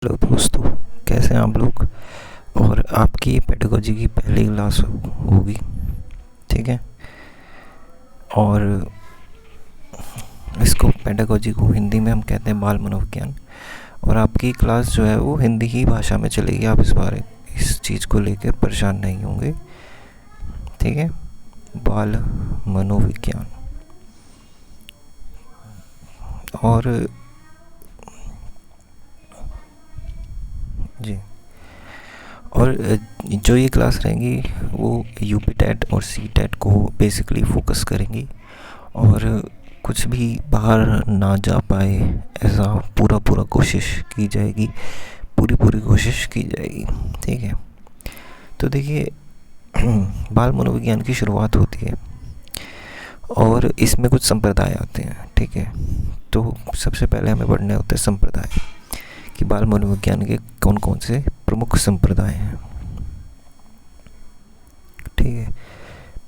Hello दोस्तों, कैसे हैं आप लोग। और आपकी पेडागोजी की पहली क्लास होगी, ठीक है। और इसको पेडागोजी को हिंदी में हम कहते हैं बाल मनोविज्ञान। और आपकी क्लास जो है वो हिंदी ही भाषा में चलेगी। आप इस चीज़ को लेकर परेशान नहीं होंगे, ठीक है। बाल मनोविज्ञान। और जी, और जो ये क्लास रहेंगी वो यूपी टेट और सी टेट को बेसिकली फोकस करेंगी। और कुछ भी बाहर ना जा पाए ऐसा पूरा कोशिश की जाएगी, पूरी कोशिश की जाएगी, ठीक है। तो देखिए, बाल मनोविज्ञान की शुरुआत होती है और इसमें कुछ संप्रदाय आते हैं, ठीक है। तो सबसे पहले हमें पढ़ने होते हैं संप्रदाय, कि बाल मनोविज्ञान के कौन कौन से प्रमुख संप्रदाय हैं, ठीक है।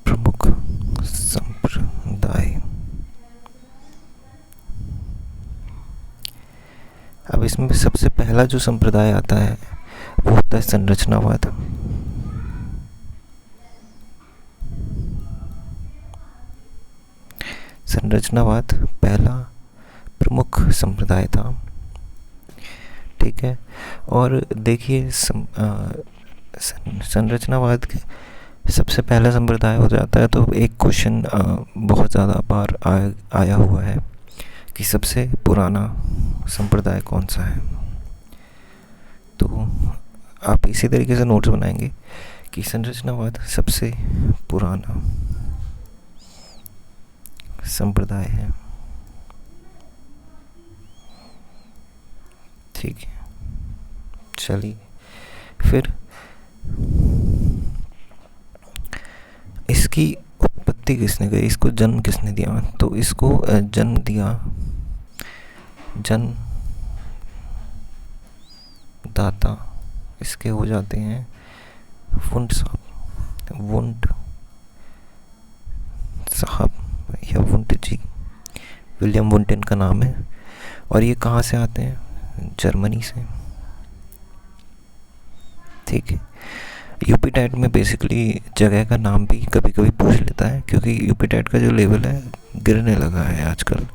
प्रमुख संप्रदाय। अब इसमें सबसे पहला जो संप्रदाय आता है वो होता है संरचनावाद। संरचनावाद पहला प्रमुख संप्रदाय था, ठीक है। और देखिए, संरचनावाद के सबसे पहला संप्रदाय हो जाता है तो एक क्वेश्चन बहुत ज़्यादा बार आया हुआ है कि सबसे पुराना संप्रदाय कौन सा है। तो आप इसी तरीके से नोट्स बनाएंगे कि संरचनावाद सबसे पुराना संप्रदाय है, ठीक है। चलिए, फिर इसकी उत्पत्ति किसने की, इसको जन्म किसने दिया। तो इसको जन्म दिया जन्मदाता इसके हो जाते हैं वुंड साहब या वुंड जी। विलियम वुंड इनका नाम है। और ये कहाँ से आते हैं? जर्मनी से, ठीक है। यूपी टेट में बेसिकली जगह का नाम भी कभी कभी पूछ लेता है, क्योंकि यूपी टेट का जो लेवल है गिरने लगा है आजकल।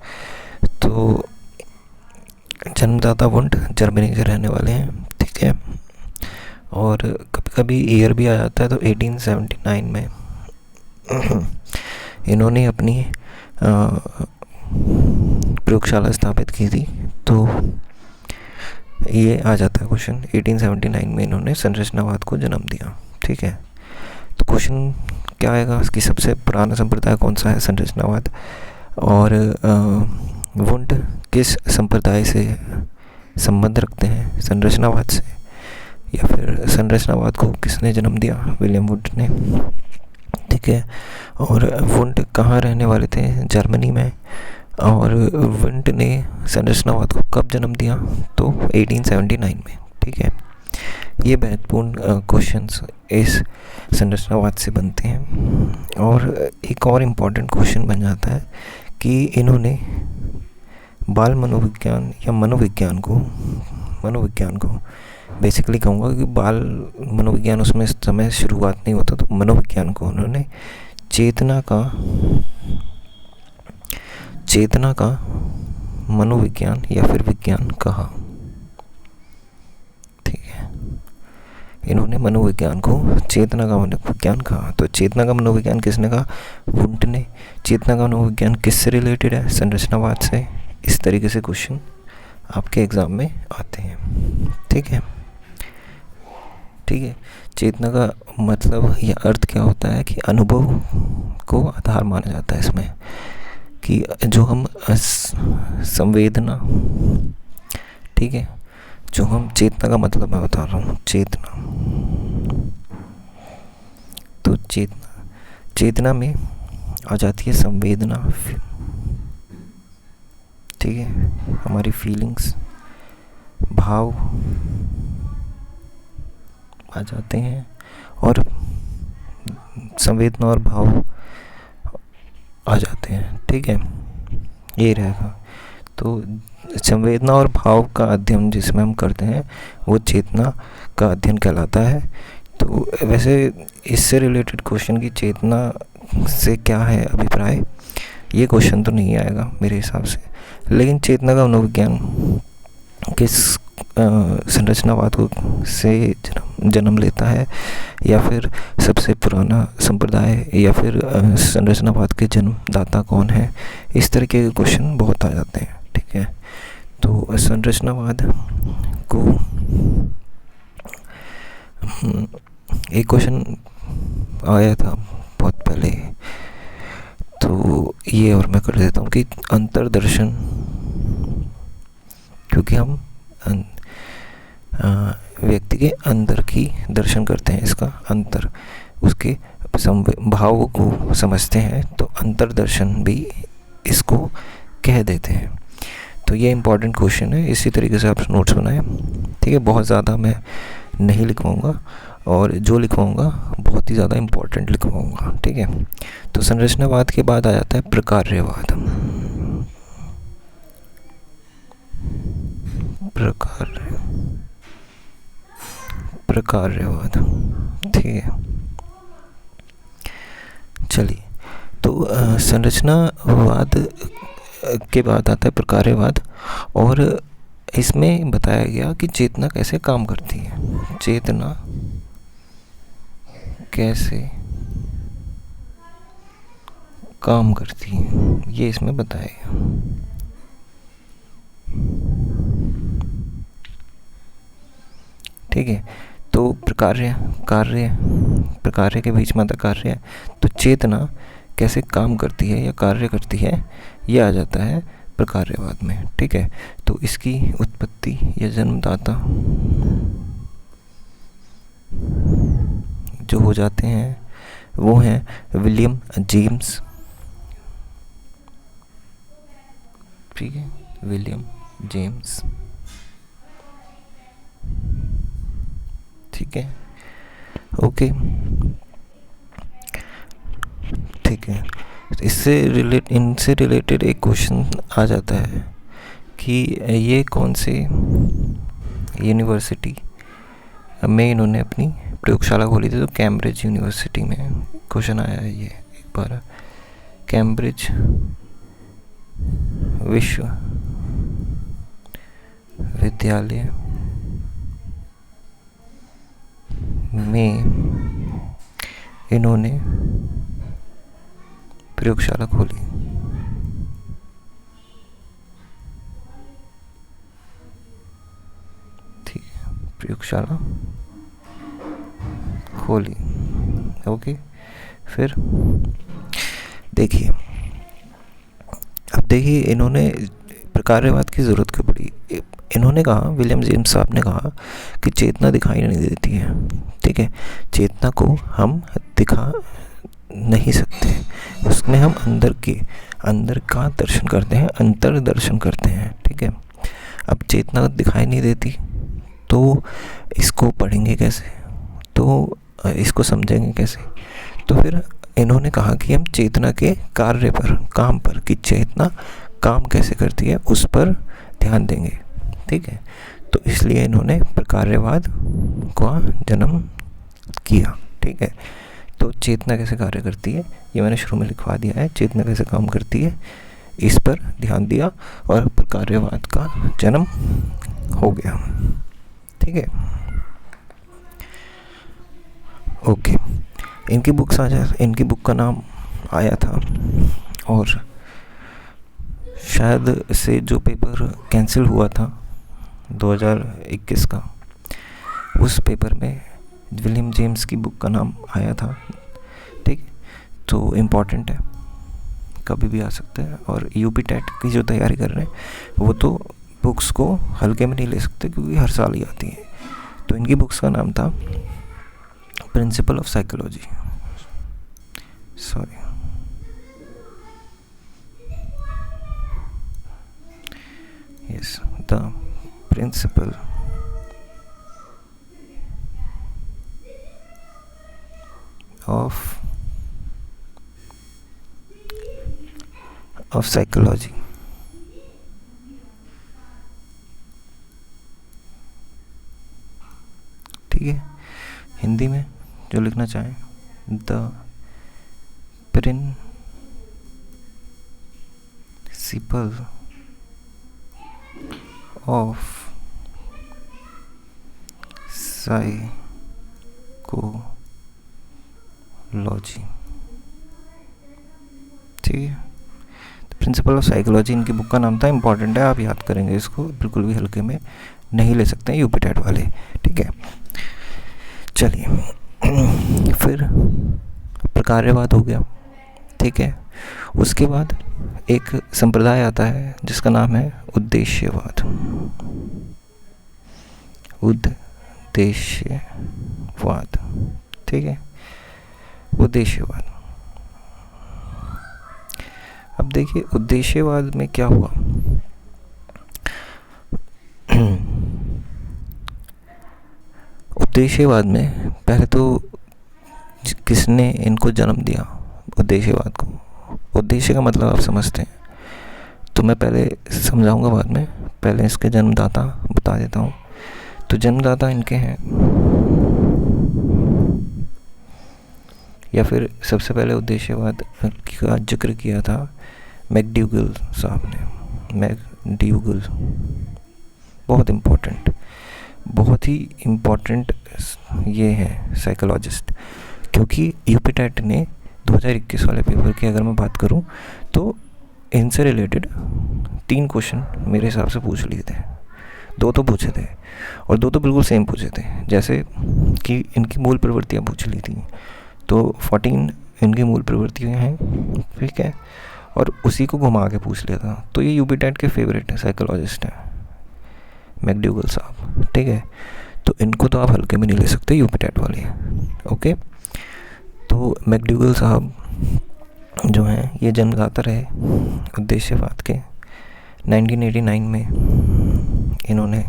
तो जन्मदाता वुंड जर्मनी के रहने वाले हैं, ठीक है। और कभी कभी ईयर भी आ जाता है, तो 1879 में इन्होंने अपनी प्रयोगशाला स्थापित की थी। तो ये आ जाता है क्वेश्चन, 1879 में इन्होंने संरचनावाद को जन्म दिया, ठीक है। तो क्वेश्चन क्या आएगा कि सबसे पुराना संप्रदाय कौन सा है? संरचनावाद। और वुंड किस संप्रदाय से संबंध रखते हैं? संरचनावाद से। या फिर संरचनावाद को किसने जन्म दिया? विलियम वुंड ने, ठीक है। और वुंड कहाँ रहने वाले थे? जर्मनी में। और वुंड ने संरचनावाद को कब जन्म दिया? तो 1879 में, ठीक है। ये महत्वपूर्ण क्वेश्चंस इस संरचनावाद से बनते हैं। और एक और इम्पॉर्टेंट क्वेश्चन बन जाता है कि इन्होंने बाल मनोविज्ञान या मनोविज्ञान को बेसिकली कहूँगा कि बाल मनोविज्ञान उसमें समय शुरुआत नहीं होता, तो मनोविज्ञान को उन्होंने चेतना का मनोविज्ञान या फिर विज्ञान कहा, ठीक है। इन्होंने मनोविज्ञान को चेतना का मनोविज्ञान कहा। तो चेतना का मनोविज्ञान किसने कहा? वुंड ने। चेतना का मनोविज्ञान किससे रिलेटेड है? संरचनावाद से। इस तरीके से क्वेश्चन आपके एग्ज़ाम में आते हैं, ठीक है, ठीक है। चेतना का मतलब या अर्थ क्या होता है कि अनुभव को आधार माना जाता है इसमें, कि जो हम संवेदना, ठीक है, जो हम चेतना का मतलब मैं बता रहा हूँ, चेतना। तो चेतना में आ जाती है संवेदना, ठीक है, हमारी फीलिंग्स, भाव आ जाते हैं। और संवेदना और भाव आ जाते हैं, ठीक है। ये रहेगा। तो संवेदना और भाव का अध्ययन जिसमें हम करते हैं वो चेतना का अध्ययन कहलाता है। तो वैसे इससे रिलेटेड क्वेश्चन की चेतना से क्या है अभिप्राय, ये क्वेश्चन तो नहीं आएगा मेरे हिसाब से। लेकिन चेतना का मनोविज्ञान किस संरचनावाद को से जन्म लेता है, या फिर सबसे पुराना संप्रदाय, या फिर संरचनावाद के जन्मदाता कौन है, इस तरीके के क्वेश्चन बहुत आ जाते हैं। ठीक है, तो संरचनावाद को एक क्वेश्चन आया था बहुत पहले, तो ये और मैं कर देता हूँ कि अंतर्दर्शन, क्योंकि हम व्यक्ति के अंदर की दर्शन करते हैं, इसका अंतर उसके भाव को समझते हैं, तो अंतर्दर्शन भी इसको कह देते हैं। तो ये इम्पॉर्टेंट क्वेश्चन है, इसी तरीके से आप नोट्स बनाएं। ठीक है, बहुत ज़्यादा मैं नहीं लिखवाऊँगा, और जो लिखवाऊँगा बहुत ही ज़्यादा इम्पॉर्टेंट लिखवाऊँगा। ठीक है, तो संरचनावाद के बाद आ जाता है प्रकार्यवाद। प्रकार्यवाद, ठीक है। चलिए, तो संरचनावाद के बाद आता है प्रकार्यवाद, और इसमें बताया गया कि चेतना कैसे काम करती है। चेतना कैसे काम करती है ये इसमें बताया गया। ठीक है, तो प्रकार्य के बीच में आता कार्य है, तो चेतना कैसे काम करती है या कार्य करती है, ये आ जाता है प्रकार्यवाद में। ठीक है, तो इसकी उत्पत्ति या जन्मदाता जो हो जाते हैं वो हैं विलियम जेम्स। ठीक है, विलियम जेम्स। ठीक है, ओके, ठीक है। इनसे रिलेटेड एक क्वेश्चन आ जाता है कि ये कौन से यूनिवर्सिटी में इन्होंने अपनी प्रयोगशाला खोली थी। तो कैम्ब्रिज यूनिवर्सिटी में क्वेश्चन आया है ये एक बार। कैम्ब्रिज विश्वविद्यालय में इन्होंने प्रयोगशाला खोली। ठीक है, प्रयोगशाला खोली। ओके, फिर देखिए, अब देखिए इन्होंने प्रकार्यवाद की ज़रूरत क्यों पड़ी। इन्होंने कहा, विलियम जेम्स साहब ने कहा कि चेतना दिखाई नहीं देती है। ठीक है, चेतना को हम दिखा नहीं सकते, उसमें हम अंदर का दर्शन करते हैं, अंतर दर्शन करते हैं। ठीक है, अब चेतना दिखाई नहीं देती तो इसको पढ़ेंगे कैसे, तो इसको समझेंगे कैसे। तो फिर इन्होंने कहा कि हम चेतना के कार्य पर, काम पर, कि चेतना काम कैसे करती है उस पर ध्यान देंगे। ठीक है, तो इसलिए इन्होंने प्रकार्यवाद का जन्म किया। ठीक है, तो चेतना कैसे कार्य करती है ये मैंने शुरू में लिखवा दिया है, चेतना कैसे काम करती है इस पर ध्यान दिया और प्रकार्यवाद का जन्म हो गया। ठीक है, ओके। इनकी बुक्स आ जाए, इनकी बुक का नाम आया था, और शायद से जो पेपर कैंसिल हुआ था 2021 का, उस पेपर में विलियम जेम्स की बुक का नाम आया था। ठीक, तो इम्पॉर्टेंट है, कभी भी आ सकता है। और यूपी टेट की जो तैयारी कर रहे हैं वो तो बुक्स को हल्के में नहीं ले सकते, क्योंकि हर साल ही आती हैं। तो इनकी बुक्स का नाम था principle of psychology, sorry, yes, the principle of psychology। ठीक है। हिंदी में जो लिखना चाहें, द प्रिंसिपल ऑफ साइकोलॉजी, ठीक है। प्रिंसिपल ऑफ साइकोलॉजी इनकी बुक का नाम था, इंपॉर्टेंट है, आप याद करेंगे इसको, बिल्कुल भी हल्के में नहीं ले सकते हैं यूपी टेट वाले, ठीक है। चलिए फिर प्रकार्यवाद हो गया, ठीक है। उसके बाद एक संप्रदाय आता है जिसका नाम है उद्देश्यवाद। उद्देश्यवाद, ठीक है, उद्देश्यवाद। अब देखिए उद्देश्यवाद में क्या हुआ। उद्देश्यवाद में पहले तो किसने इनको जन्म दिया उद्देश्यवाद को? उद्देश्य का मतलब आप समझते हैं, तो मैं पहले समझाऊंगा बाद में, पहले इसके जन्मदाता बता देता हूँ। तो जन्मदाता इनके हैं, या फिर सबसे पहले उद्देश्यवाद का जिक्र किया था मैकडूगल साहब ने। मैकडूगल बहुत ही इम्पोर्टेंट ये है साइकोलॉजिस्ट, क्योंकि यूपी टेट ने 2021 वाले पेपर की अगर मैं बात करूं तो इनसे रिलेटेड 3 क्वेश्चन मेरे हिसाब से पूछ लिए थे। 2 तो पूछे थे और 2 तो बिल्कुल सेम पूछे थे, जैसे कि इनकी मूल प्रवृत्तियाँ पूछ ली थी, तो 14 इनकी मूल प्रवृत्तियाँ हैं, ठीक है, और उसी को घुमा के पूछ लिया था। तो ये यूपी टेट के फेवरेट साइकोलॉजिस्ट हैं मैकडूगल साहब, ठीक है। तो इनको तो आप हल्के में नहीं ले सकते यूपी टेट वाले, ओके। तो मैकडूगल साहब जो हैं ये जन्मदाता रहे उद्देश्यवाद के। 1989 में इन्होंने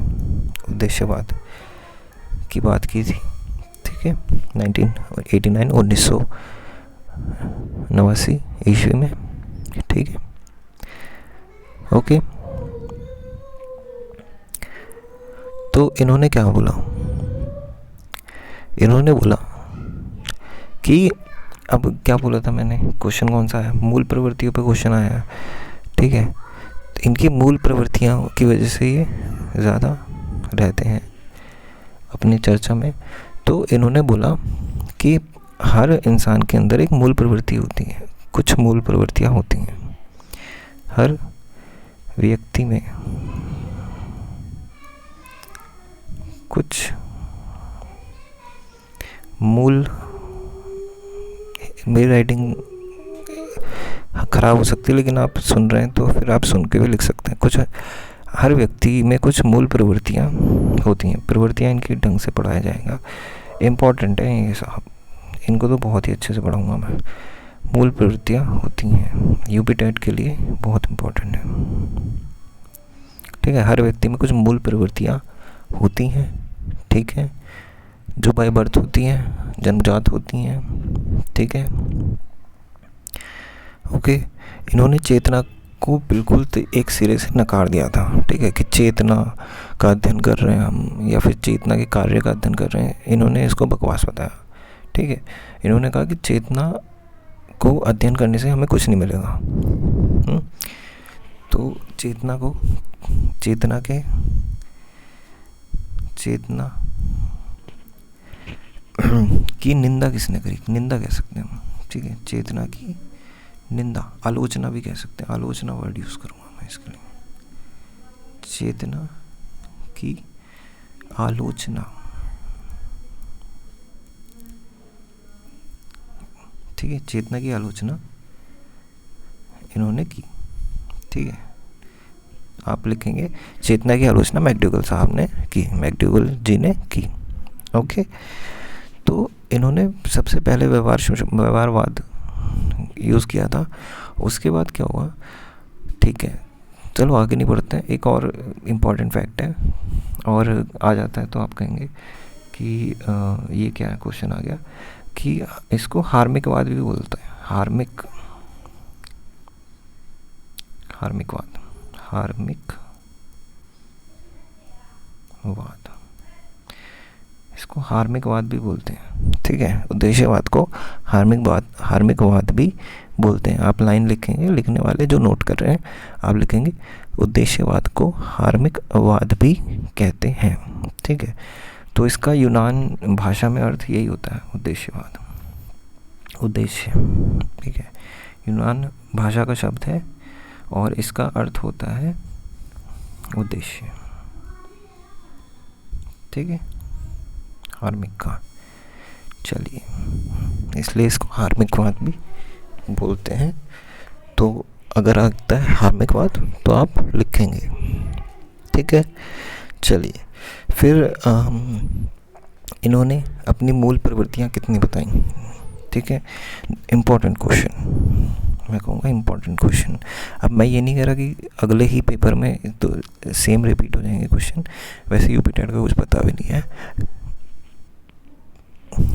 उद्देश्यवाद की बात की थी, ठीक है। 1989 ईस्वी में, ठीक है, ओके। तो इन्होंने क्या बोला? इन्होंने बोला कि अब क्या बोला था मैंने, क्वेश्चन कौन सा है, मूल प्रवृत्तियों पे क्वेश्चन आया है, ठीक है। तो इनकी मूल प्रवृत्तियों की वजह से ये ज़्यादा रहते हैं अपनी चर्चा में। तो इन्होंने बोला कि हर इंसान के अंदर एक मूल प्रवृत्ति होती है, कुछ मूल प्रवृत्तियाँ होती हैं हर व्यक्ति में, कुछ मूल, मेरी राइटिंग ख़राब हो सकती है लेकिन आप सुन रहे हैं तो फिर आप सुन के भी लिख सकते हैं। कुछ हर व्यक्ति में कुछ मूल प्रवृत्तियाँ होती हैं, प्रवृत्तियाँ इनकी ढंग से पढ़ाया जाएगा, इम्पॉर्टेंट है ये साहब, इनको तो बहुत ही अच्छे से पढ़ाऊँगा मैं। मूल प्रवृत्तियाँ होती हैं यूपी टेट के लिए बहुत इम्पोर्टेंट है, ठीक है। हर व्यक्ति में कुछ मूल प्रवृत्तियाँ होती हैं, ठीक है, जो बाय बर्थ होती हैं, जन्मजात होती हैं, ठीक है, ओके। इन्होंने चेतना को बिल्कुल एक सिरे से नकार दिया था, ठीक है, कि चेतना का अध्ययन कर रहे हैं हम या फिर चेतना के कार्य का अध्ययन कर रहे हैं, इन्होंने इसको बकवास बताया, ठीक है। इन्होंने कहा कि चेतना को अध्ययन करने से हमें कुछ नहीं मिलेगा। तो चेतना की निंदा किसने करी? निंदा कह सकते हैं हम, ठीक है, चेतना की निंदा, आलोचना भी कह सकते हैं, आलोचना वर्ड यूज़ करूँगा मैं इसके लिए, चेतना की आलोचना, ठीक है, चेतना की आलोचना इन्होंने की, ठीक है। आप लिखेंगे चेतना की आलोचना मैकडूगल साहब ने की, मैकडूगल जी ने की, ओके। तो इन्होंने सबसे पहले व्यवहारवाद यूज़ किया था। उसके बाद क्या हुआ, ठीक है, चलो आगे नहीं बढ़ते हैं। एक और इम्पॉर्टेंट फैक्ट है और आ जाता है तो आप कहेंगे कि ये क्या है, क्वेश्चन आ गया कि इसको हार्मिकवाद भी बोलता है, इसको हार्मिकवाद भी बोलते हैं, ठीक है। उद्देश्यवाद को हार्मिकवाद भी बोलते हैं। आप लाइन लिखेंगे, लिखने वाले जो नोट कर रहे हैं, आप लिखेंगे उद्देश्यवाद को हार्मिकवाद भी कहते हैं, ठीक है। तो इसका यूनान भाषा में अर्थ यही होता है, उद्देश्यवाद, उद्देश्य, ठीक है। यूनान भाषा का शब्द है और इसका अर्थ होता है उद्देश्य, ठीक है, हार्मिक का। चलिए, इसलिए इसको हार्मिकवाद भी बोलते हैं। तो अगर आता है हार्मिकवाद तो आप लिखेंगे, ठीक है। चलिए, फिर इन्होंने अपनी मूल प्रवृत्तियाँ कितनी बताई, ठीक है। इम्पोर्टेंट क्वेश्चन, मैं कहूँगा इम्पोर्टेंट क्वेश्चन। अब मैं ये नहीं कह रहा कि अगले ही पेपर में तो सेम रिपीट हो जाएंगे क्वेश्चन, वैसे यूपी टेट का कुछ पता भी नहीं है,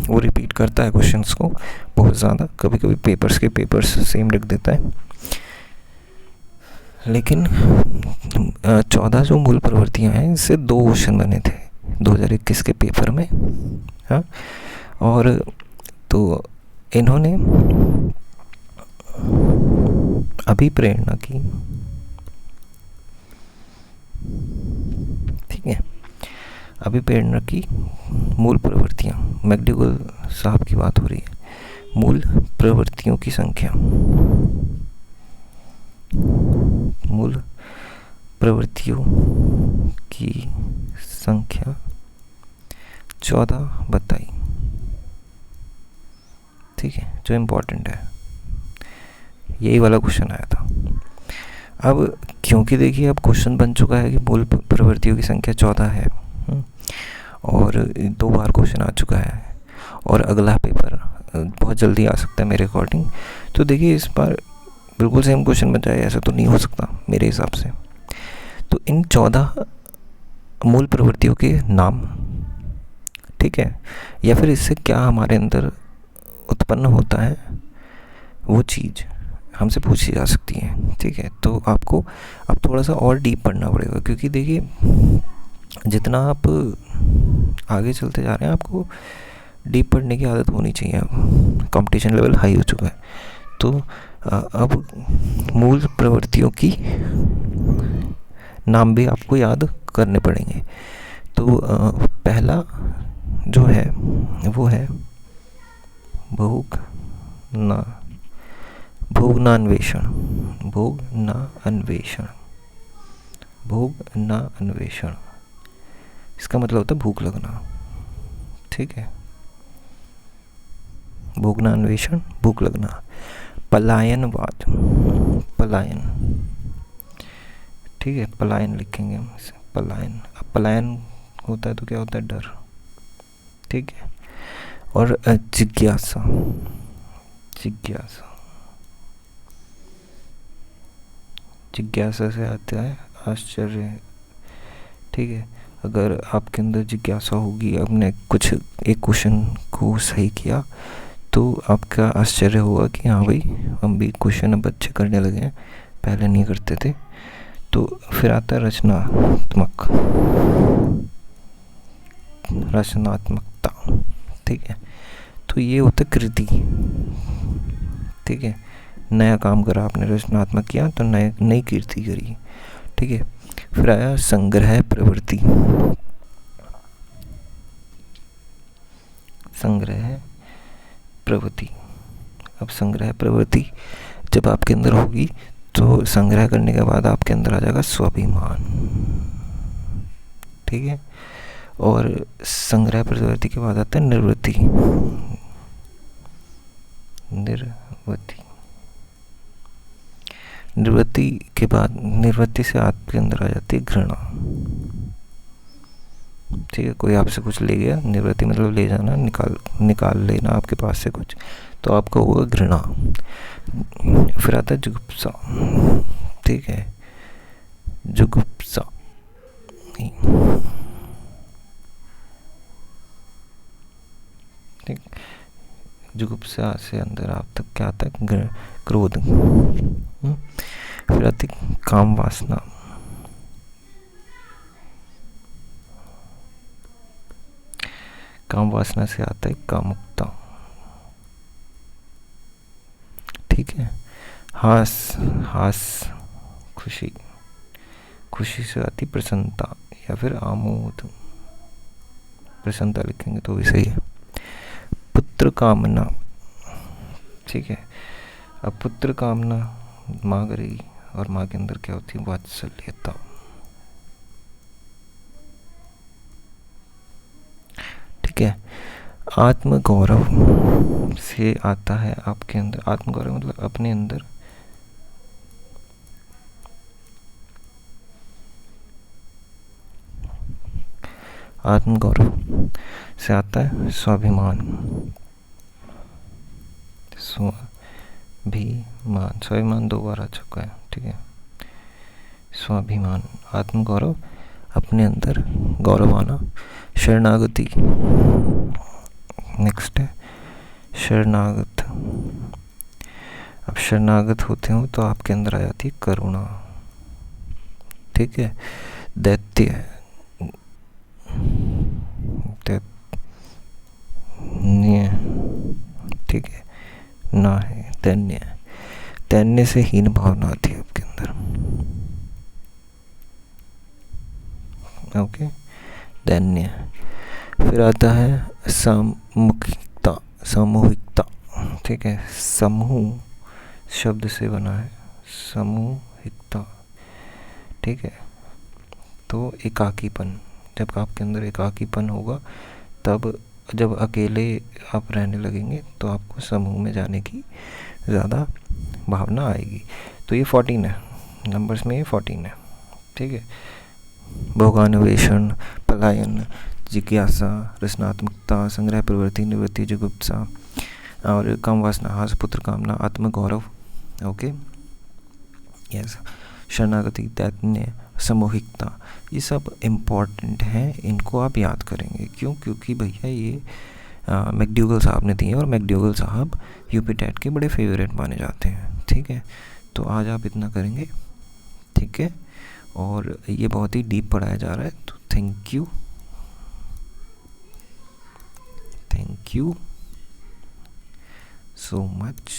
वो रिपीट करता है क्वेश्चंस को बहुत ज़्यादा, कभी कभी पेपर्स सेम लिख देता है। लेकिन 14 जो मूल प्रवृत्तियाँ हैं, इससे 2 क्वेश्चन बने थे 2021 के पेपर में, हाँ। और तो इन्होंने अभिप्रेरणा की, ठीक है, अभिप्रेरणा की मूल प्रवृत्तियाँ, मैकडूगल साहब की बात हो रही है। मूल प्रवृत्तियों की संख्या, मूल प्रवृत्तियों की संख्या 14 बताई, ठीक है, जो इम्पोर्टेंट है। यही वाला क्वेश्चन आया था। अब क्योंकि देखिए अब क्वेश्चन बन चुका है कि मूल प्रवृत्तियों की संख्या 14 है, और 2 बार क्वेश्चन आ चुका है, और अगला पेपर बहुत जल्दी आ सकता है मेरे अकॉर्डिंग। तो देखिए इस बार बिल्कुल सेम क्वेश्चन बन जाए, ऐसा तो नहीं हो सकता मेरे हिसाब से। तो इन 14 मूल प्रवृत्तियों के नाम, ठीक है, या फिर इससे क्या हमारे अंदर उत्पन्न होता है, वो चीज़ हमसे पूछी जा सकती है, ठीक है। तो आपको अब थोड़ा सा और डीप पढ़ना पड़ेगा, क्योंकि देखिए जितना आप आगे चलते जा रहे हैं, आपको डीप पढ़ने की आदत होनी चाहिए। अब कंपटीशन लेवल हाई हो चुका है, तो अब मूल प्रवृत्तियों की नाम भी आपको याद करने पड़ेंगे। तो पहला जो है वो है भोगनान्वेषण, भोगनान्वेषण। इसका मतलब होता है भूख लगना, ठीक है। भोगनान्वेषण, भूख लगना। पलायनवाद, पलायन, ठीक है, पलायन लिखेंगे हम इसे, पलायन। अब पलायन होता है तो क्या होता है, डर, ठीक है। और जिज्ञासा, जिज्ञासा से आता है आश्चर्य, ठीक है। अगर आपके अंदर जिज्ञासा होगी, आपने कुछ एक क्वेश्चन को सही किया, तो आपका आश्चर्य होगा कि हाँ भाई हम भी क्वेश्चन अब अच्छे करने लगे हैं, पहले नहीं करते थे। तो फिर आता है रचनात्मकता, ठीक है। तो ये होता है कृति, ठीक है। नया काम करा आपने, रचनात्मक किया तो नई कृति करी, ठीक है। फिर आया संग्रह प्रवृत्ति, संग्रह प्रवृत्ति। अब संग्रह प्रवृत्ति जब आपके अंदर होगी, तो संग्रह करने के बाद आपके अंदर आ जाएगा स्वाभिमान, ठीक है। और संग्रह प्रवृत्ति के बाद आता है निर्वृत्ति, निर्वृत्ति के बाद, निर्वृत्ति से आपके अंदर आ जाती है घृणा, ठीक है। कोई आपसे कुछ ले गया, निर्वृत्ति मतलब ले जाना, निकाल लेना आपके पास से कुछ, तो आपका होगा घृणा। फिर आता है जुगुप्सा, ठीक है, जुगुप्सा, ठीक। जुगुप्सा से अंदर आप तक क्या आता है, क्रोध। फिर आती काम वासना, काम वासना से आता है कामुकता, ठीक है। हास, हास खुशी, खुशी से आती प्रसन्नता, या फिर आमोद, प्रसन्नता लिखेंगे तो भी सही है। पुत्र कामना, ठीक है। अब पुत्र कामना माँ करेगी, और माँ के अंदर क्या होती है, वात्सल्यता, ठीक है। आत्मगौरव से आता है आपके अंदर, आत्मगौरव मतलब अपने अंदर आत्मगौरव से आता है स्वाभिमान, स्वाभिमान, स्वाभिमान 2 बार आ चुका है, ठीक है। स्वाभिमान, आत्मगौरव, अपने अंदर गौरव आना। शरणागति, नेक्स्ट है शरणागत। अब शरणागत होते हो तो आपके अंदर आ जाती है करुणा, ठीक है। दैत्य, ठीक है, ना है दैन्य, दैन्य से हीन भावना आती है आपके अंदर, ओके, दैन्य। फिर आता है सामूहिकता, सामूहिकता, ठीक है। समूह शब्द से बना है, सामूहिकता, ठीक है। तो एकाकीपन, जब आपके अंदर एकाकीपन होगा, तब जब अकेले आप रहने लगेंगे तो आपको समूह में जाने की ज़्यादा भावना आएगी। तो ये 14 है, नंबर्स में ये 14 है, ठीक है। भोगान्वेषण, पलायन, जिज्ञासा, रचनात्मकता, संग्रह प्रवृत्ति, निवृत्ति, जुगुप्सा, और काम वासना, हास, पुत्र कामना, आत्मगौरव, ओके, यस, शरणागति, दैन्य, सामूहिकता, ये सब इम्पॉर्टेंट हैं, इनको आप याद करेंगे। क्यों? क्योंकि भैया ये मैकडूगल साहब ने दिए, और मैकडूगल साहब यूपी टेट के बड़े फेवरेट माने जाते हैं, ठीक है। तो आज आप इतना करेंगे, ठीक है। और ये बहुत ही डीप पढ़ाया जा रहा है, तो thank you, thank you so much.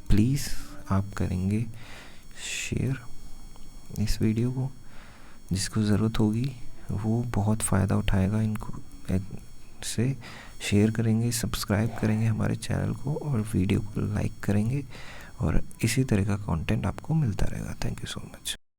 Please आप करेंगे शेयर इस वीडियो को, जिसको ज़रूरत होगी वो बहुत फ़ायदा उठाएगा, इनको से शेयर करेंगे, सब्सक्राइब करेंगे हमारे चैनल को, और वीडियो को लाइक करेंगे, और इसी तरह का कंटेंट आपको मिलता रहेगा। Thank you so much.